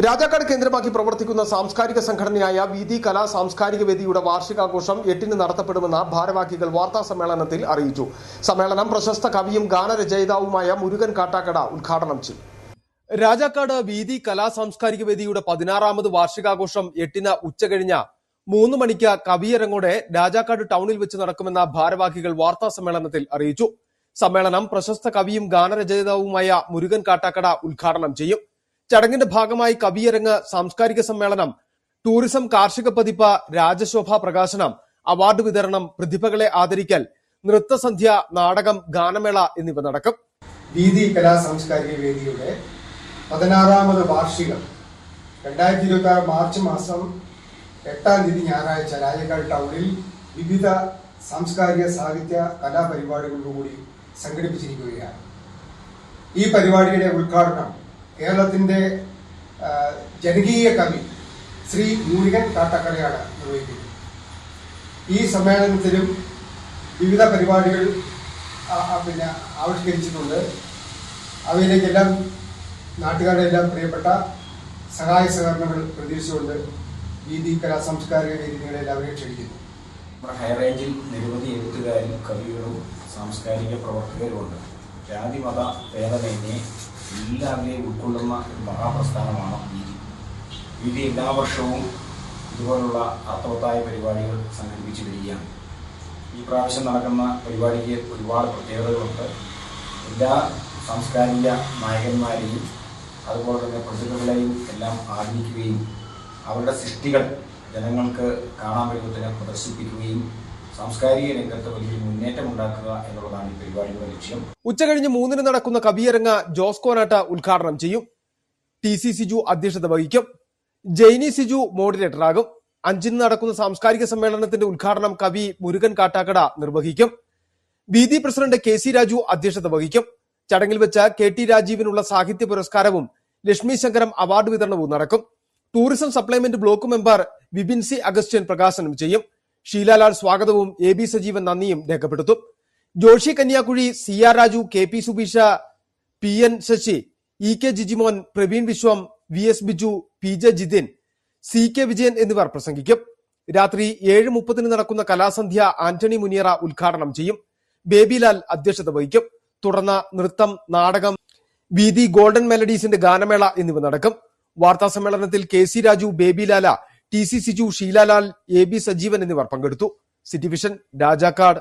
രാജാക്കാട് കേന്ദ്രമാക്കി പ്രവർത്തിക്കുന്ന സാംസ്കാരിക സംഘടനയായ വീഥി കലാ സാംസ്കാരിക വേദിയുടെ വാർഷികാഘോഷം 8-ന് നടത്തപ്പെടുമെന്ന് ഭാരവാഹികൾ വാർത്താ സമ്മേളനത്തിൽ അറിയിച്ചു. സമ്മേളനം പ്രശസ്ത കവിയും ഗാനരചയിതാവുമായ മുരുകൻ കാട്ടാക്കട ഉദ്ഘാടനം ചെയ്തു. രാജാക്കാട് വീഥി കലാ സാംസ്കാരിക വേദിയുടെ 16ാമത് വാർഷികാഘോഷം 8-ന് ഉച്ചകഴിഞ്ഞ് 3 മണിക്ക് കവിയരങ്ങോടെ രാജാക്കാട് ടൗണിൽ വെച്ച് നടക്കുമെന്ന ഭാരവാഹികൾ വാർത്താ സമ്മേളനത്തിൽ അറിയിച്ചു. സമ്മേളനം പ്രശസ്ത കവിയും ഗാനരചയിതാവുമായ മുരുകൻ കാട്ടാക്കട ഉദ്ഘാടനം ചെയ്യും. ചടങ്ങിന്റെ ഭാഗമായി കവിയരങ്ങ്, സാംസ്കാരിക സമ്മേളനം, ടൂറിസം കാർഷിക പതിപ്പ്, രാജശോഭ പ്രകാശനം, അവാർഡ് വിതരണം, പ്രതിഭകളെ ആദരിക്കൽ, നൃത്തസന്ധ്യ, നാടകം, ഗാനമേള എന്നിവ നടക്കും. വീഥി കലാ സാംസ്കാരിക വേദിയുടെ 16ാമത് വാർഷികം 2026 മാർച്ച് മാസം 8-ാം തീയതി ഞായറാഴ്ച രാജാക്കാട് ടൗണിൽ വിവിധ സാംസ്കാരിക സാഹിത്യ കലാപരിപാടികളോടുകൂടി സംഘടിപ്പിച്ചിരിക്കുകയാണ്. ഈ പരിപാടിയുടെ ഉദ്ഘാടനം കേരളത്തിന്റെ ജനകീയ കവി ശ്രീ മുരുകൻ കാട്ടാക്കടയാണ് നിർവഹിക്കുന്നത്. ഈ സമ്മേളനത്തിലും വിവിധ പരിപാടികൾ ആവിഷ്കരിച്ചിട്ടുണ്ട്. അവയിലേക്കെല്ലാം നാട്ടുകാരുടെ എല്ലാം പ്രിയപ്പെട്ട സഹായ സഹകരണങ്ങൾ പ്രതീക്ഷിച്ചുകൊണ്ട് വീഥി കലാ സാംസ്കാരിക വേദികളെ എല്ലാവരെയും ക്ഷണിക്കുന്നു. ഹൈറേഞ്ചിൽ നിരവധി എഴുത്തുകാരും കവികളും സാംസ്കാരിക പ്രവർത്തകരുമുണ്ട്. ജാതി മത ഭേദമന്യേ എല്ലാവരെയും ഉൾക്കൊള്ളുന്ന ഒരു മഹാപ്രസ്ഥാനമാണ് വീഥി. വീഥി എല്ലാ വർഷവും ഇതുപോലുള്ള അർത്ഥവത്തായ പരിപാടികൾ സംഘടിപ്പിച്ചു വരികയാണ്. ഈ പ്രാവശ്യം നടക്കുന്ന പരിപാടിക്ക് ഒരുപാട് പ്രത്യേകതകളുണ്ട്. എല്ലാ സാംസ്കാരിക നായകന്മാരെയും അതുപോലെ തന്നെ പ്രതിഭകളെയും എല്ലാം ആദരിക്കുകയും അവരുടെ സൃഷ്ടികൾ ജനങ്ങൾക്ക് കാണാൻ പറ്റുന്നതിനെ പ്രദർശിപ്പിക്കുകയും സാംസ്കാരിക രംഗത്ത് വലിയ മുന്നേറ്റം ഉണ്ടാക്കുക എന്നുള്ളതാണ് ഈ പരിപാടിയുടെ ലക്ഷ്യം. ഉച്ചകഴിഞ്ഞ് 3-ന് നടക്കുന്ന കവിയരങ്ങ് ജോസ് കോനാട്ട് ഉദ്ഘാടനം ചെയ്യും. TC സിജു അധ്യക്ഷത വഹിക്കും. ജെയ്നി സിജു മോഡറേറ്ററാകും. 5-ന് നടക്കുന്ന സാംസ്കാരിക സമ്മേളനത്തിന്റെ ഉദ്ഘാടനം കവി മുരുകൻ കാട്ടാക്കട നിർവഹിക്കും. വീഥി പ്രസിഡന്റ് KC രാജു അധ്യക്ഷത വഹിക്കും. ചടങ്ങിൽ വെച്ച് KT രാജീവിനുള്ള സാഹിത്യ പുരസ്കാരവും ലക്ഷ്മി ശങ്കരം അവാർഡ് വിതരണവും നടക്കും. Tourism supplement block member Vipin C Augustine പ്രകാശനം ചെയ്യും. ഷീലാലാൽ സ്വാഗതവും AB സജീവൻ നന്ദിയും രേഖപ്പെടുത്തും. Joshi Kanyakuzhi, CR Raju, KP Subeesha, PN Sasi, EK Jijimon, Praveen വിശ്വം, VS Biju, PJ Jithin, CK Vijayan എന്നിവർ പ്രസംഗിക്കും. രാത്രി 7:30-ന് നടക്കുന്ന കലാസന്ധ്യ ആന്റണി മുനിയറ ഉദ്ഘാടനം ചെയ്യും. ബേബിലാൽ അധ്യക്ഷത വഹിക്കും. തുടർന്ന് നൃത്തം, നാടകം, വീഥി ഗോൾഡൻ മെലഡീസിന്റെ ഗാനമേള എന്നിവ നടക്കും. വാർത്താ സമ്മേളനത്തിൽ KC Raju, ബേബിലാല, TC Siju, ഷീലാലാൽ, AB Sajeevan എന്നിവർ പങ്കെടുത്തു. City vision, Rajakkad.